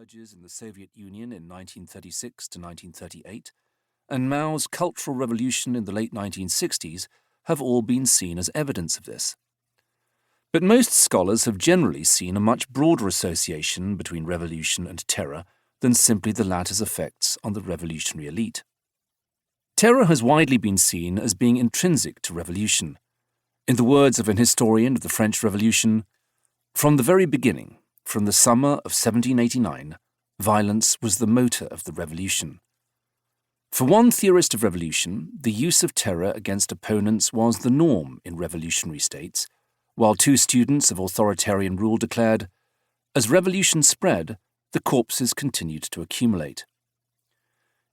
emerges in the Soviet Union in 1936 to 1938, and Mao's Cultural Revolution in the late 1960s have all been seen as evidence of this. But most scholars have generally seen a much broader association between revolution and terror than simply the latter's effects on the revolutionary elite. Terror has widely been seen as being intrinsic to revolution. In the words of an historian of the French Revolution, "From the very beginning, from the summer of 1789, violence was the motor of the revolution." For one theorist of revolution, the use of terror against opponents was the norm in revolutionary states, while two students of authoritarian rule declared, "As revolution spread, the corpses continued to accumulate."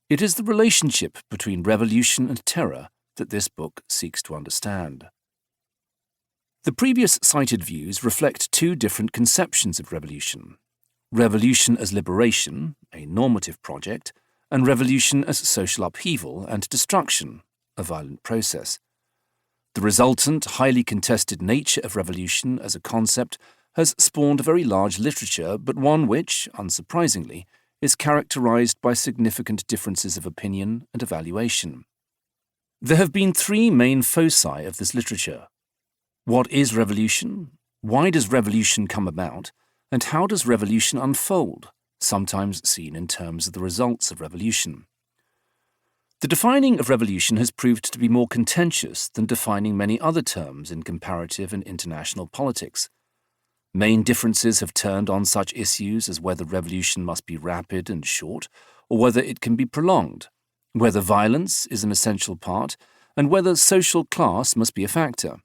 It is the relationship between revolution and terror that this book seeks to understand. The previous cited views reflect two different conceptions of revolution: revolution as liberation, a normative project, and revolution as social upheaval and destruction, a violent process. The resultant, highly contested nature of revolution as a concept has spawned a very large literature, but one which, unsurprisingly, is characterized by significant differences of opinion and evaluation. There have been three main foci of this literature. What is revolution? Why does revolution come about? And how does revolution unfold, sometimes seen in terms of the results of revolution? The defining of revolution has proved to be more contentious than defining many other terms in comparative and international politics. Main differences have turned on such issues as whether revolution must be rapid and short, or whether it can be prolonged, whether violence is an essential part, and whether social class must be a factor.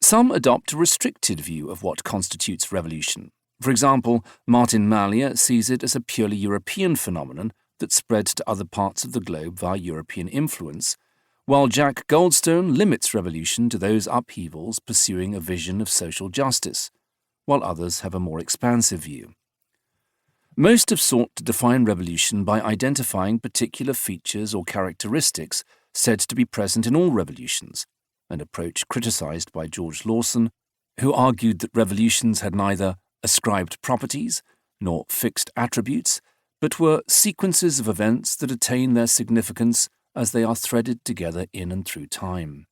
Some adopt a restricted view of what constitutes revolution. For example, Martin Mallier sees it as a purely European phenomenon that spread to other parts of the globe via European influence, while Jack Goldstone limits revolution to those upheavals pursuing a vision of social justice, while others have a more expansive view. Most have sought to define revolution by identifying particular features or characteristics said to be present in all revolutions, an approach criticized by George Lawson, who argued that revolutions had neither ascribed properties nor fixed attributes, but were sequences of events that attain their significance as they are threaded together in and through time.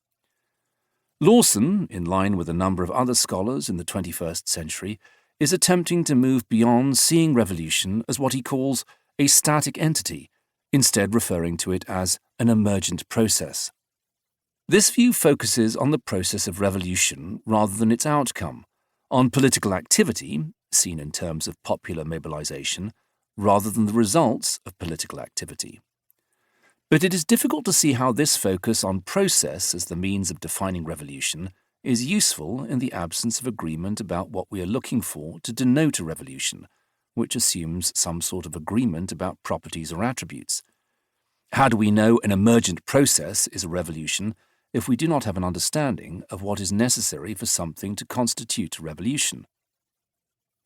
Lawson, in line with a number of other scholars in the 21st century, is attempting to move beyond seeing revolution as what he calls a static entity, instead referring to it as an emergent process. This view focuses on the process of revolution rather than its outcome, on political activity, seen in terms of popular mobilization, rather than the results of political activity. But it is difficult to see how this focus on process as the means of defining revolution is useful in the absence of agreement about what we are looking for to denote a revolution, which assumes some sort of agreement about properties or attributes. How do we know an emergent process is a revolution if we do not have an understanding of what is necessary for something to constitute a revolution?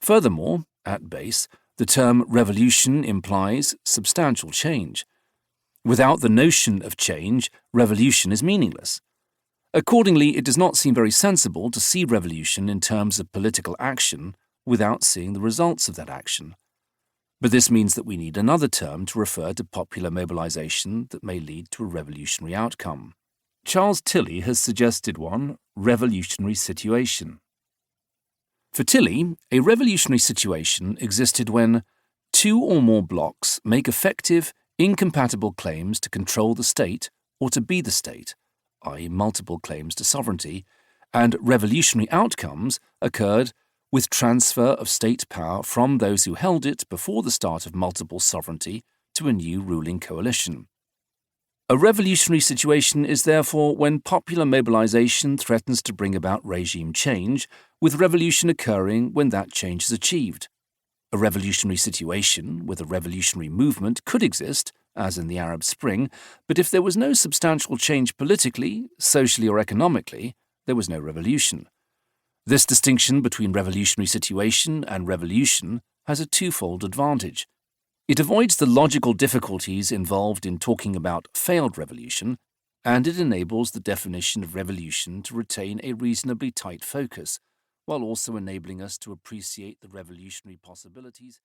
Furthermore, at base, the term revolution implies substantial change. Without the notion of change, revolution is meaningless. Accordingly, it does not seem very sensible to see revolution in terms of political action without seeing the results of that action. But this means that we need another term to refer to popular mobilization that may lead to a revolutionary outcome. Charles Tilly has suggested one: revolutionary situation. For Tilly, a revolutionary situation existed when two or more blocks make effective, incompatible claims to control the state or to be the state, i.e. multiple claims to sovereignty, and revolutionary outcomes occurred with transfer of state power from those who held it before the start of multiple sovereignty to a new ruling coalition. A revolutionary situation is therefore when popular mobilization threatens to bring about regime change, with revolution occurring when that change is achieved. A revolutionary situation with a revolutionary movement could exist, as in the Arab Spring, but if there was no substantial change politically, socially, or economically, there was no revolution. This distinction between revolutionary situation and revolution has a twofold advantage. It avoids the logical difficulties involved in talking about failed revolution, and it enables the definition of revolution to retain a reasonably tight focus, while also enabling us to appreciate the revolutionary possibilities